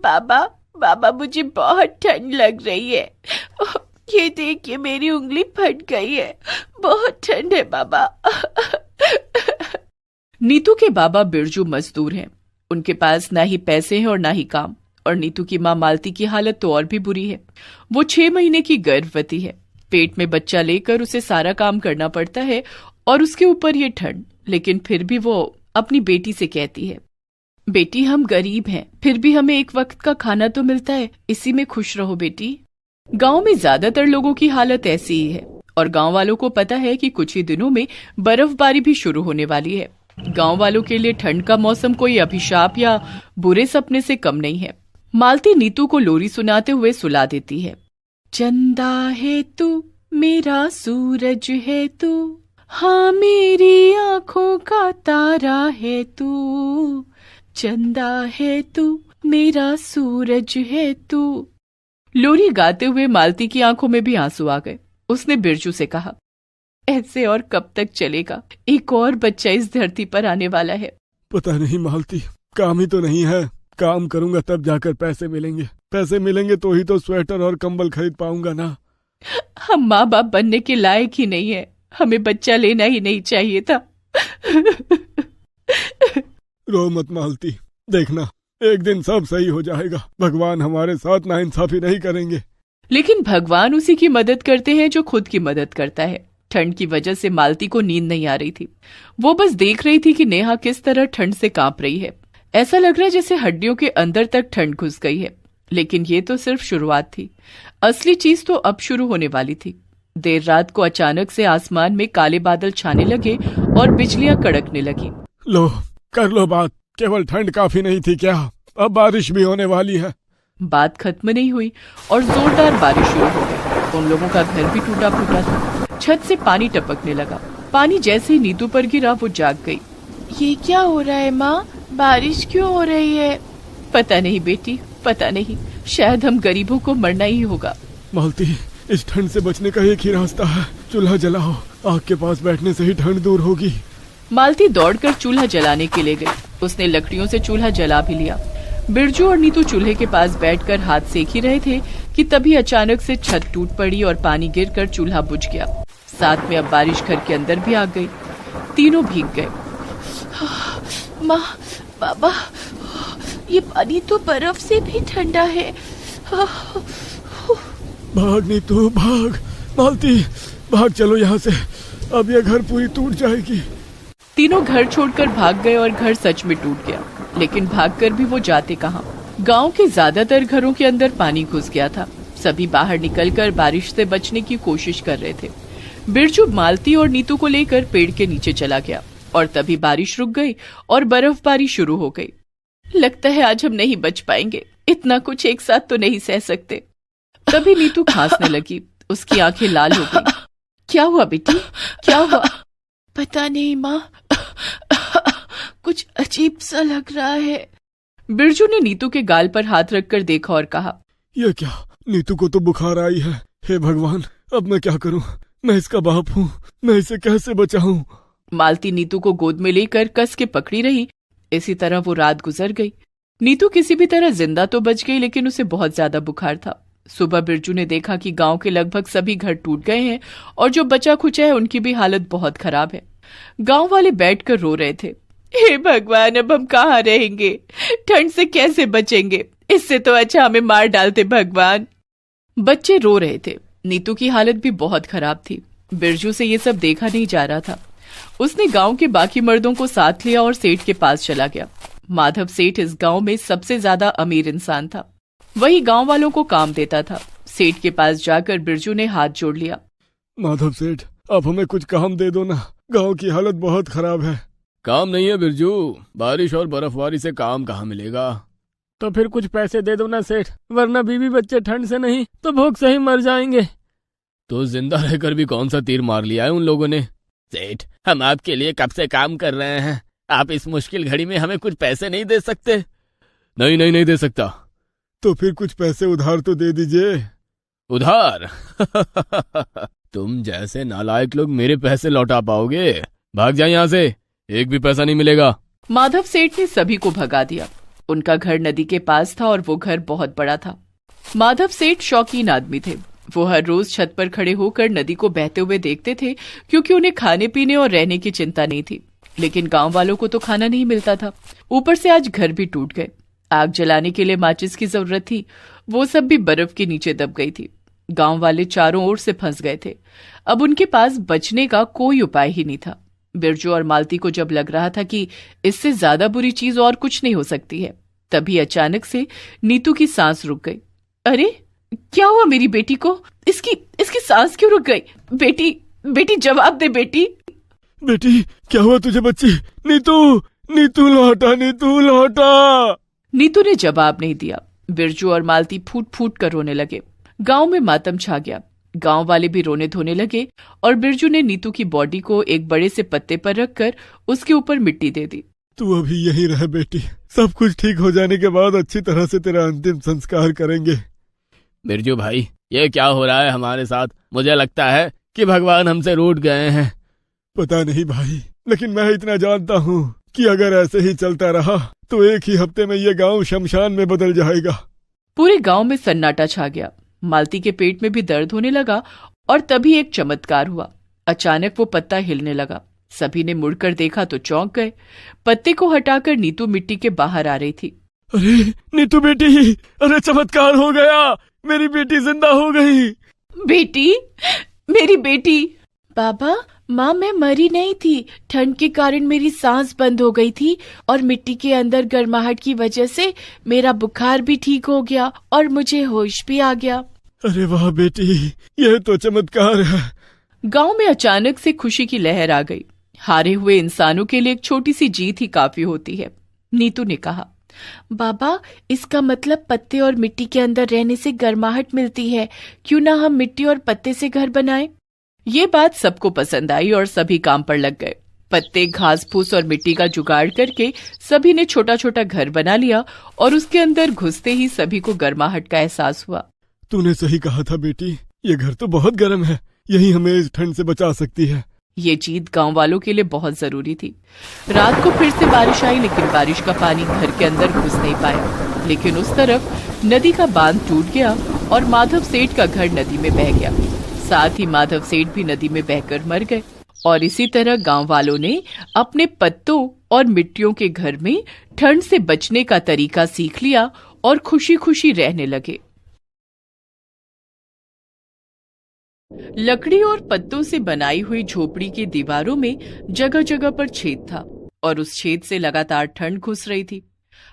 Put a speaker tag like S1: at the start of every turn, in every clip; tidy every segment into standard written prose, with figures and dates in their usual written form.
S1: बाबा बाबा मुझे बहुत ठंड लग रही है। ये देखिए मेरी उंगली फट गई है, बहुत ठंड है बाबा।
S2: नीतू के बाबा बिरजू मजदूर हैं। उनके पास ना ही पैसे हैं और ना ही काम। और नीतू की माँ मालती की हालत तो और भी बुरी है। वो 6 महीने की गर्भवती है। पेट में बच्चा लेकर उसे सारा काम करना पड़ता है और उसके ऊपर ये ठंड। लेकिन फिर भी वो अपनी बेटी से कहती है, बेटी हम गरीब हैं, फिर भी हमें एक वक्त का खाना तो मिलता है, इसी में खुश रहो बेटी। गांव में ज्यादातर लोगों की हालत ऐसी ही है और गांव वालों को पता है कि कुछ ही दिनों में बर्फबारी भी शुरू होने वाली है। गांव वालों के लिए ठंड का मौसम कोई अभिशाप या बुरे सपने से कम नहीं है। मालती नीतू को लोरी सुनाते हुए सुला देती है। चंदा है तू, मेरा सूरज है तू, हाँ मेरी आंखों का तारा है तू। चंदा है तू, मेरा सूरज है तू। लोरी गाते हुए मालती की आंखों में भी आंसू आ गए। उसने बिरजू से कहा, ऐसे और कब तक चलेगा? एक और बच्चा इस धरती पर आने वाला है।
S3: पता नहीं मालती, काम ही तो नहीं है। काम करूंगा तब जाकर पैसे मिलेंगे। पैसे मिलेंगे तो ही तो स्वेटर और कंबल खरीद पाऊंगा ना।
S2: हम माँ बाप बनने के लायक ही नहीं है। हमें बच्चा लेना ही नहीं चाहिए था।
S3: रो मत मालती, देखना एक दिन सब सही हो जाएगा। भगवान हमारे साथ नाइंसाफी नहीं करेंगे।
S2: लेकिन भगवान उसी की मदद करते हैं जो खुद की मदद करता है। ठंड की वजह से मालती को नींद नहीं आ रही थी। वो बस देख रही थी कि नेहा किस तरह ठंड से कांप रही है। ऐसा लग रहा है जैसे हड्डियों के अंदर तक ठंड घुस गई है। लेकिन ये तो सिर्फ शुरुआत थी। असली चीज तो अब शुरू होने वाली थी। देर रात को अचानक से आसमान में काले बादल छाने लगे और बिजलियां कड़कने लगी।
S3: लो कर लो बात, केवल ठंड काफी नहीं थी क्या? अब बारिश भी होने वाली है।
S2: बात खत्म नहीं हुई और जोरदार बारिश शुरू हो गई। उन लोगों का घर भी टूटा फूटा था। छत से पानी टपकने लगा। पानी जैसे ही नीतू पर गिरा वो जाग गई।
S1: ये क्या हो रहा है माँ? बारिश क्यों हो रही है?
S2: पता नहीं बेटी, पता नहीं। शायद हम गरीबों को मरना ही होगा।
S3: मालती, इस ठंड से बचने का एक ही रास्ता है, चूल्हा जलाओ। आग के पास बैठने से ही ठंड दूर होगी।
S2: मालती दौड़कर चूल्हा जलाने के लिए गई। उसने लकड़ियों से चूल्हा जला भी लिया। बिरजू और नीतू चूल्हे के पास बैठकर हाथ सेक ही रहे थे कि तभी अचानक से छत टूट पड़ी और पानी गिरकर चूल्हा बुझ गया। साथ में अब बारिश घर के अंदर भी आ गई। तीनों भीग गए।
S1: माँ, बाबा, ये पानी तो बर्फ से भी ठंडा है।
S3: भाग नीतू भाग। मालती भाग चलो यहाँ से, अब ये घर पूरी टूट जाएगी।
S2: तीनों घर छोड़कर भाग गए और घर सच में टूट गया। लेकिन भागकर भी वो जाते कहाँ? गांव के ज्यादातर घरों के अंदर पानी घुस गया था। सभी बाहर निकलकर बारिश से बचने की कोशिश कर रहे थे। बिरजू मालती और नीतू को लेकर पेड़ के नीचे चला गया और तभी बारिश रुक गई और बर्फबारी शुरू हो गई।
S1: लगता है आज हम नहीं बच पाएंगे। इतना कुछ एक साथ तो नहीं सह सकते।
S2: तभी नीतू खांसने लगी। उसकी आंखें लाल हो गई। क्या हुआ बेटी, क्या हुआ?
S1: पता नहीं माँ, कुछ अजीब सा लग रहा है।
S2: बिरजू ने नीतू के गाल पर हाथ रखकर देखा और कहा,
S3: ये क्या? नीतू को तो बुखार आई है। हे भगवान, अब मैं क्या करूं? मैं इसका बाप हूँ, मैं इसे कैसे बचाऊं?
S2: मालती नीतू को गोद में लेकर कस के पकड़ी रही। इसी तरह वो रात गुजर गई। नीतू किसी भी तरह जिंदा तो बच गई, लेकिन उसे बहुत ज्यादा बुखार था। सुबह बिरजू ने देखा कि गांव के लगभग सभी घर टूट गए हैं और जो बचा खुचा है उनकी भी हालत बहुत खराब है। गांव वाले बैठकर रो रहे थे।
S1: हे भगवान, अब हम कहाँ रहेंगे? ठंड से कैसे बचेंगे? इससे तो अच्छा हमें मार डालते भगवान।
S2: बच्चे रो रहे थे। नीतू की हालत भी बहुत खराब थी। बिरजू से ये सब देखा नहीं जा रहा था। उसने गांव के बाकी मर्दों को साथ लिया और सेठ के पास चला गया। माधव सेठ इस गांव में सबसे ज्यादा अमीर इंसान था। वही गांव वालों को काम देता था। सेठ के पास जाकर बिरजू ने हाथ जोड़ लिया।
S3: माधव सेठ, आप हमें कुछ काम दे दो ना, गांव की हालत बहुत खराब है।
S4: काम नहीं है बिरजू, बारिश और बर्फबारी से काम कहाँ मिलेगा?
S5: तो फिर कुछ पैसे दे दो ना सेठ, वरना बीवी बच्चे ठंड से नहीं तो भूख से ही मर जाएंगे।
S4: तो जिंदा रहकर भी कौन सा तीर मार लिया है उन लोगों ने?
S5: सेठ, हम आपके लिए कब से काम कर रहे हैं, आप इस मुश्किल घड़ी में हमें कुछ पैसे नहीं दे सकते?
S4: नहीं नहीं नहीं दे सकता।
S3: तो फिर कुछ पैसे उधार तो दे दीजिए।
S4: उधार? तुम जैसे नालायक लोग मेरे पैसे लौटा पाओगे? भाग जाए यहाँ से, एक भी पैसा नहीं मिलेगा।
S2: माधव सेठ ने सभी को भगा दिया। उनका घर नदी के पास था और वो घर बहुत बड़ा था। माधव सेठ शौकीन आदमी थे। वो हर रोज छत पर खड़े होकर नदी को बहते हुए देखते थे, क्योंकि उन्हें खाने पीने और रहने की चिंता नहीं थी। लेकिन गांव वालों को तो खाना नहीं मिलता था, ऊपर से आज घर भी टूट गए। आग जलाने के लिए माचिस की जरूरत थी, वो सब भी बर्फ के नीचे दब गई थी। गांव वाले चारों ओर से फंस गए थे। अब उनके पास बचने का कोई उपाय ही नहीं था। बिरजू और मालती को जब लग रहा था कि इससे ज्यादा बुरी चीज और कुछ नहीं हो सकती है, तभी अचानक से नीतू की सांस रुक गई। अरे क्या हुआ मेरी बेटी को? इसकी सांस क्यों रुक गई? बेटी जवाब दे बेटी।
S3: बेटी क्या हुआ तुझे बच्ची? नीतू लौटा, नीतू लौटा।
S2: नीतू ने जवाब नहीं दिया। बिरजू और मालती फूट फूट कर रोने लगे। गांव में मातम छा गया। गांव वाले भी रोने धोने लगे और बिरजू ने नीतू की बॉडी को एक बड़े से पत्ते पर रखकर उसके ऊपर मिट्टी दे दी।
S3: तू अभी यहीं रह बेटी, सब कुछ ठीक हो जाने के बाद अच्छी तरह से तेरा अंतिम संस्कार करेंगे।
S5: बिरजू भाई, ये क्या हो रहा है हमारे साथ? मुझे लगता है कि भगवान हमसे रूठ गए हैं।
S3: पता नहीं भाई, लेकिन मैं इतना जानता हूँ कि अगर ऐसे ही चलता रहा तो एक ही हफ्ते में ये गांव शमशान में बदल जाएगा।
S2: पूरे गांव में सन्नाटा छा गया। मालती के पेट में भी दर्द होने लगा और तभी एक चमत्कार हुआ। अचानक वो पत्ता हिलने लगा। सभी ने मुड़कर देखा तो चौंक गए। पत्ते को हटाकर नीतू मिट्टी के बाहर आ रही थी।
S3: अरे नीतू बेटी, अरे चमत्कार हो गया, मेरी बेटी जिंदा हो गई।
S2: बेटी, मेरी बेटी।
S1: बाबा, माँ मैं मरी नहीं थी, ठंड के कारण मेरी सांस बंद हो गई थी और मिट्टी के अंदर गर्माहट की वजह से मेरा बुखार भी ठीक हो गया और मुझे होश भी आ गया।
S3: अरे वाह बेटी, यह तो चमत्कार है।
S2: गांव में अचानक से खुशी की लहर आ गई। हारे हुए इंसानों के लिए एक छोटी सी जीत ही काफी होती है। नीतू ने कहा,
S1: बाबा इसका मतलब पत्ते और मिट्टी के अंदर रहने से गर्माहट मिलती है, क्यों ना हम मिट्टी और पत्ते से घर बनाएं?
S2: ये बात सबको पसंद आई और सभी काम पर लग गए। पत्ते, घास फूस और मिट्टी का जुगाड़ करके सभी ने छोटा छोटा घर बना लिया और उसके अंदर घुसते ही सभी को गर्माहट का एहसास हुआ।
S3: तूने सही कहा था बेटी, ये घर तो बहुत गर्म है, यही हमें इस ठंड से बचा सकती है।
S2: ये जीत गांव वालों के लिए बहुत जरूरी थी। रात को फिर से बारिश आई, लेकिन बारिश का पानी घर के अंदर घुस नहीं पाया। लेकिन उस तरफ नदी का बांध टूट गया और माधव सेठ का घर नदी में बह गया। साथ ही माधव सेठ भी नदी में बहकर मर गए। और इसी तरह गांव वालों ने अपने पत्तों और मिट्टियों के घर में ठंड से बचने का तरीका सीख लिया और खुशी खुशी रहने लगे। लकड़ी और पत्तों से बनाई हुई झोपड़ी की दीवारों में जगह जगह पर छेद था और उस छेद से लगातार ठंड घुस रही थी।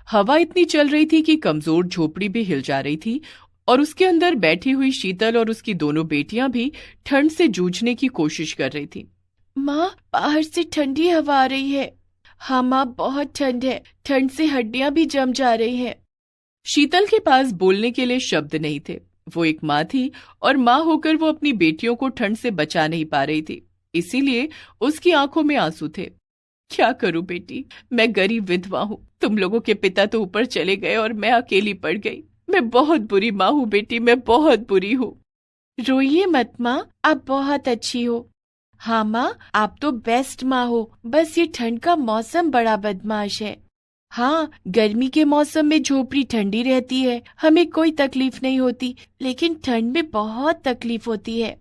S2: हवा इतनी चल रही थी कि कमजोर झोपड़ी भी हिल जा रही थी और उसके अंदर बैठी हुई शीतल और उसकी दोनों बेटियां भी ठंड से जूझने की कोशिश कर रही थी।
S1: माँ, बाहर से ठंडी हवा आ रही है। हाँ माँ, बहुत ठंड है, ठंड से हड्डियां भी जम जा रही हैं।
S2: शीतल के पास बोलने के लिए शब्द नहीं थे। वो एक माँ थी और माँ होकर वो अपनी बेटियों को ठंड से बचा नहीं पा रही थी, इसीलिए उसकी आंखों में आंसू थे। क्या करूं बेटी, मैं गरीब विधवा हूँ। तुम लोगों के पिता तो ऊपर चले गए और मैं अकेली पड़ गई। मैं बहुत बुरी माँ हूँ बेटी, मैं बहुत बुरी हूँ।
S1: रोइए मत माँ, आप बहुत अच्छी हो। हाँ माँ, आप तो बेस्ट माँ हो, बस ये ठंड का मौसम बड़ा बदमाश है। हाँ, गर्मी के मौसम में झोपड़ी ठंडी रहती है, हमें कोई तकलीफ नहीं होती, लेकिन ठंड में बहुत तकलीफ होती है।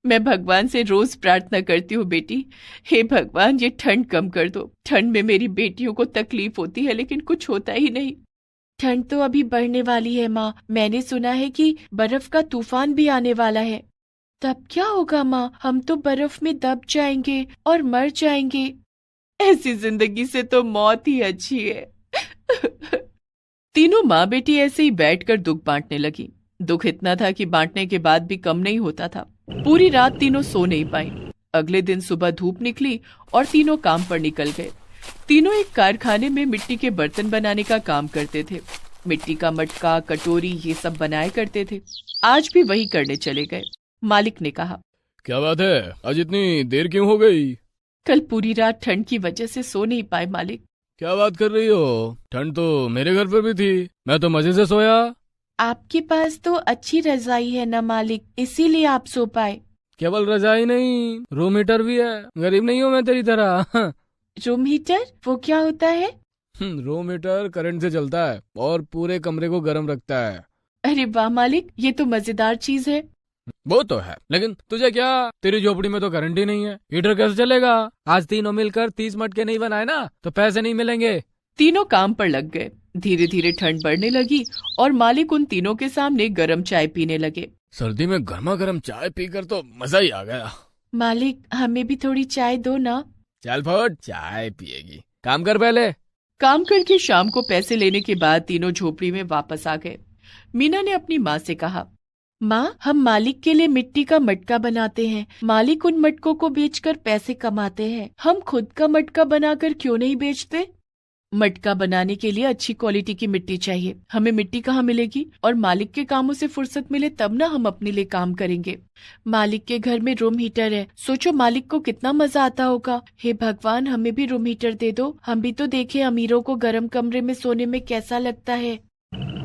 S2: मैं भगवान से रोज प्रार्थना करती हूँ बेटी, हे भगवान ये ठंड कम कर दो। ठंड में मेरी बेटियों को तकलीफ होती है लेकिन कुछ होता ही नहीं।
S1: ठंड तो अभी बढ़ने वाली है माँ, मैंने सुना है कि बर्फ का तूफान भी आने वाला है। तब क्या होगा माँ, हम तो बर्फ में दब जाएंगे और मर जाएंगे।
S2: ऐसी जिंदगी से तो मौत ही अच्छी है। तीनों माँ बेटी ऐसे ही बैठकर दुख बांटने लगी। दुख इतना था कि बांटने के बाद भी कम नहीं होता था। पूरी रात तीनों सो नहीं पाई। अगले दिन सुबह धूप निकली और तीनों काम पर निकल गए। तीनों एक कारखाने में मिट्टी के बर्तन बनाने का काम करते थे। मिट्टी का मटका, कटोरी ये सब बनाया करते थे। आज भी वही करने चले गए। मालिक ने कहा,
S4: क्या बात है, आज इतनी देर क्यों हो गई?
S2: कल पूरी रात ठंड की वजह से सो नहीं पाए मालिक।
S4: क्या बात कर रही हो? ठंड तो मेरे घर पर भी थी, मैं तो मजे से सोया।
S1: आपके पास तो अच्छी रजाई है ना मालिक, इसीलिए आप सो पाए।
S4: केवल रजाई नहीं, रूम हीटर भी है। गरीब नहीं हूँ मैं तेरी तरह।
S1: रूम हीटर, वो क्या होता है?
S4: रो मीटर करंट से चलता है और पूरे कमरे को गर्म रखता है।
S1: अरे वाह मालिक, ये तो मजेदार चीज है।
S4: वो तो है, लेकिन तुझे क्या, तेरी झोपड़ी में तो करंट ही नहीं है, हीटर कैसे चलेगा? आज तीनों मिलकर 30 मटके नहीं बनाए ना तो पैसे नहीं मिलेंगे।
S2: तीनों काम पर लग गए। धीरे धीरे ठंड बढ़ने लगी और मालिक उन तीनों के सामने गर्म चाय पीने लगे।
S4: सर्दी में गर्मा गर्म चाय पीकर तो मजा ही आ गया।
S1: मालिक, हमें भी थोड़ी चाय दो ना।
S4: चल फट, चाय पिएगी, काम कर पहले।
S2: काम करके शाम को पैसे लेने के बाद तीनों झोपड़ी में वापस आ गए। मीना ने अपनी माँ से कहा,
S1: माँ, हम मालिक के लिए मिट्टी का मटका बनाते हैं। मालिक उन मटकों को बेचकर पैसे कमाते हैं। हम खुद का मटका बनाकर क्यों नहीं बेचते?
S2: मटका बनाने के लिए अच्छी क्वालिटी की मिट्टी चाहिए। हमें मिट्टी कहाँ मिलेगी? और मालिक के कामों से फुर्सत मिले तब ना हम अपने लिए काम करेंगे।
S1: मालिक के घर में रूम हीटर है, सोचो मालिक को कितना मजा आता होगा। हे भगवान, हमें भी रूम हीटर दे दो। हम भी तो देखें अमीरों को गर्म कमरे में सोने में कैसा लगता है।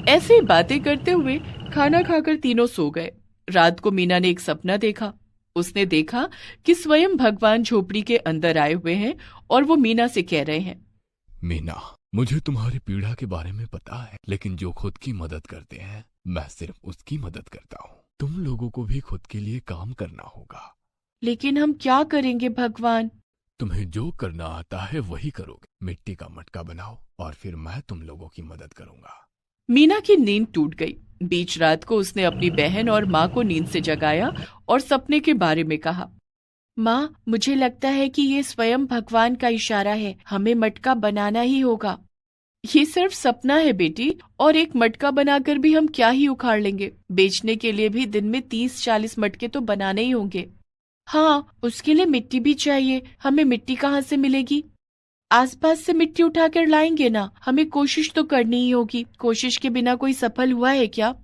S2: ऐसे ही बातें करते हुए खाना खाकर तीनों सो गए। रात को मीना ने एक सपना देखा। उसने देखा कि स्वयं भगवान झोपड़ी के अंदर आए हुए हैं और वो मीना से कह रहे हैं,
S4: मीना, मुझे तुम्हारी पीड़ा के बारे में पता है, लेकिन जो खुद की मदद करते हैं मैं सिर्फ उसकी मदद करता हूँ। तुम लोगों को भी खुद के लिए काम करना होगा।
S1: लेकिन हम क्या करेंगे भगवान?
S4: तुम्हें जो करना आता है वही करोगे। मिट्टी का मटका बनाओ और फिर मैं तुम लोगों की मदद करूंगा।
S2: मीना की नींद टूट गई। बीच रात को उसने अपनी बहन और माँ को नींद से जगाया और सपने के बारे में कहा।
S1: माँ, मुझे लगता है कि ये स्वयं भगवान का इशारा है। हमें मटका बनाना ही होगा।
S2: ये सिर्फ सपना है बेटी, और एक मटका बनाकर भी हम क्या ही उखाड़ लेंगे। बेचने के लिए भी दिन में 30-40 मटके तो बनाने ही होंगे।
S1: हाँ, उसके लिए मिट्टी भी चाहिए। हमें मिट्टी कहाँ से मिलेगी? आसपास से मिट्टी उठाकर लाएंगे ना। हमें कोशिश तो करनी ही होगी। कोशिश के बिना कोई सफल हुआ है क्या?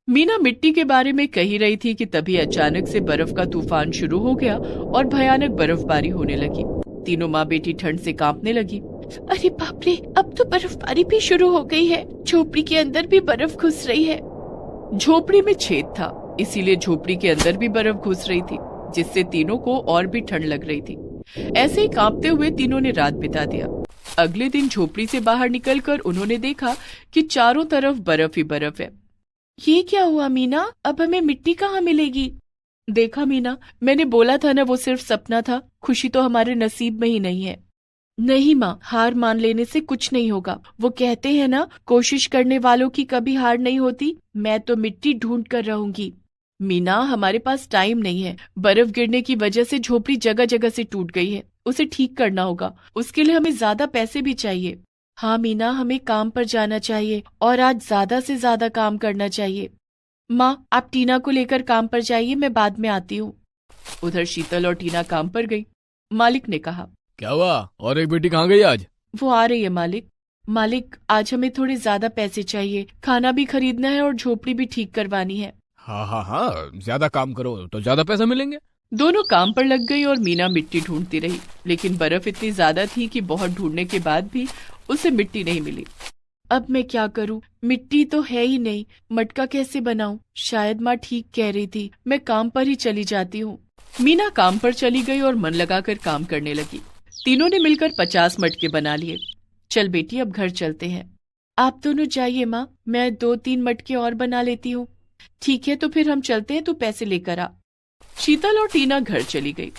S2: मीना मिट्टी के बारे में कही रही थी कि तभी अचानक से बर्फ का तूफान शुरू हो गया और भयानक बर्फबारी होने लगी। तीनों माँ बेटी ठंड से कांपने लगी।
S1: अरे बाप रे, अब तो बर्फबारी भी शुरू हो गई है। झोपड़ी के अंदर भी बर्फ घुस रही है।
S2: झोपड़ी में छेद था, इसीलिए झोपड़ी के अंदर भी बर्फ घुस रही थी, जिससे तीनों को और भी ठंड लग रही थी। ऐसे ही कांपते हुए तीनों ने रात बिता दिया। अगले दिन झोपड़ी से बाहर निकलकर उन्होंने देखा कि चारों तरफ बर्फ ही बर्फ है।
S1: ये क्या हुआ मीना? अब हमें मिट्टी कहाँ मिलेगी?
S2: देखा मीना, मैंने बोला था ना वो सिर्फ सपना था। खुशी तो हमारे नसीब में ही नहीं है।
S1: नहीं माँ, हार मान लेने से कुछ नहीं होगा। वो कहते हैं ना, कोशिश करने वालों की कभी हार नहीं होती। मैं तो मिट्टी ढूंढ कर रहूंगी।
S2: मीना, हमारे पास टाइम नहीं है। बर्फ गिरने की वजह से झोपड़ी जगह जगह से टूट गई है। उसे ठीक करना होगा। उसके लिए हमें ज्यादा पैसे भी चाहिए।
S1: हाँ मीना, हमें काम पर जाना चाहिए और आज ज्यादा से ज्यादा काम करना चाहिए। माँ, आप टीना को लेकर काम पर जाइए, मैं बाद में आती हूँ।
S2: उधर शीतल और टीना काम पर गई। मालिक ने कहा,
S4: क्या हुआ? और एक बेटी कहाँ गई आज?
S1: वो आ रही है मालिक। मालिक, आज हमें थोड़े ज्यादा पैसे चाहिए। खाना भी खरीदना है और झोपड़ी भी ठीक करवानी है।
S4: हाँ हाँ हाँ, ज्यादा काम करो तो ज्यादा पैसा मिलेंगे।
S2: दोनों काम पर लग गई और मीना मिट्टी ढूंढती रही, लेकिन बर्फ इतनी ज्यादा थी कि बहुत ढूंढने के बाद भी उसे मिट्टी नहीं मिली।
S1: अब मैं क्या करूं? मिट्टी तो है ही नहीं। मटका कैसे बनाऊं? शायद माँ ठीक कह रही थी। मैं काम पर ही चली जाती हूँ।
S2: मीना काम पर चली गई और मन लगाकर काम करने लगी। तीनों ने मिलकर 50 मटके बना लिए। चल बेटी, अब घर चलते हैं।
S1: आप दोनों जाइए माँ, मैं 2-3 मटके और बना लेती हूँ।
S2: ठीक है, तो फिर हम चलते हैं, तू पैसे लेकर आ। शीतल और टीना घर चली गई।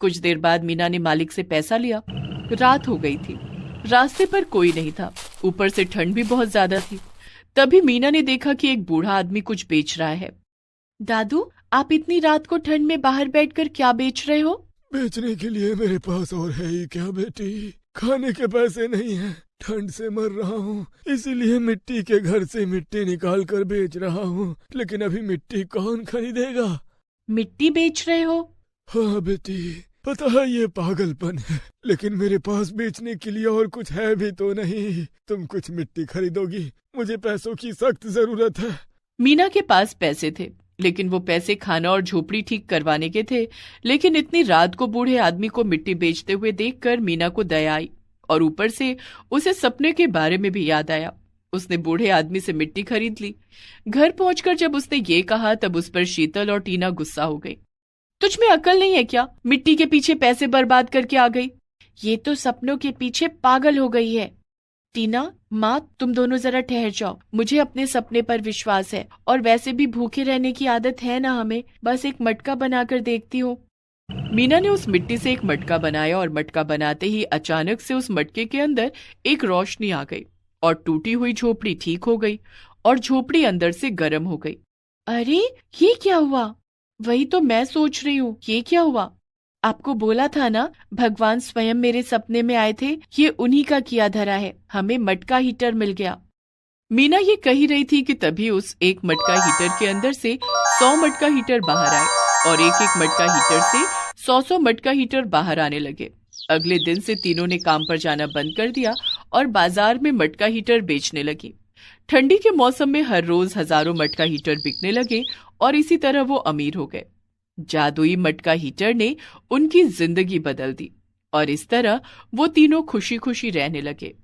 S2: कुछ देर बाद मीना ने मालिक से पैसा लिया। रात हो गई थी। रास्ते पर कोई नहीं था, ऊपर से ठंड भी बहुत ज्यादा थी। तभी मीना ने देखा कि एक बूढ़ा आदमी कुछ बेच रहा है।
S1: दादू, आप इतनी रात को ठंड में बाहर बैठकर क्या बेच रहे हो?
S3: बेचने के लिए मेरे पास और है ही क्या बेटी? खाने के पैसे नहीं है, ठंड से मर रहा हूँ, इसीलिए मिट्टी के घर से मिट्टी निकाल कर बेच रहा हूँ। लेकिन अभी मिट्टी कौन खरीदेगा?
S1: मिट्टी बेच रहे हो?
S3: हाँ बेटी, पता है ये पागलपन है, लेकिन मेरे पास बेचने के लिए और कुछ है भी तो नहीं। तुम कुछ मिट्टी खरीदोगी? मुझे पैसों की सख्त जरूरत है।
S2: मीना के पास पैसे थे, लेकिन वो पैसे खाना और झोपड़ी ठीक करवाने के थे। लेकिन इतनी रात को बूढ़े आदमी को मिट्टी बेचते हुए देखकर मीना को दया आई और ऊपर से उसे सपने के बारे में भी याद आया। उसने बूढ़े आदमी से मिट्टी खरीद ली। घर पहुंचकर जब उसने ये कहा तब उस पर शीतल और टीना गुस्सा हो गई। तुझ में अकल नहीं है क्या? मिट्टी के पीछे पैसे बर्बाद करके आ गई।
S1: ये तो सपनों के पीछे पागल हो गई है। टीना, माँ, तुम दोनों जरा ठहर जाओ। मुझे अपने सपने पर विश्वास है, और वैसे भी भूखे रहने की आदत है ना हमें। बस एक मटका बनाकर देखती हूँ।
S2: मीना ने उस मिट्टी से एक मटका बनाया और मटका बनाते ही अचानक से उस मटके के अंदर एक रोशनी आ गई और टूटी हुई झोपड़ी ठीक हो गई और झोपड़ी अंदर से गर्म हो गई।
S1: अरे, ये क्या हुआ? वही तो मैं सोच रही हूँ, ये क्या हुआ? आपको बोला था ना, भगवान स्वयं मेरे सपने में आए थे। ये उन्हीं का किया धरा है। हमें मटका हीटर मिल गया।
S2: मीना ये कही रही थी कि तभी उस एक मटका हीटर के अंदर से 100 मटका हीटर बाहर आए और एक एक मटका हीटर से 100 मटका हीटर बाहर आने लगे। अगले दिन से तीनों ने काम पर जाना बंद कर दिया और बाजार में मटका हीटर बेचने लगी। ठंडी के मौसम में हर रोज हजारों मटका हीटर बिकने लगे और इसी तरह वो अमीर हो गए। जादुई मटका हीटर ने उनकी जिंदगी बदल दी और इस तरह वो तीनों खुशी खुशी रहने लगे।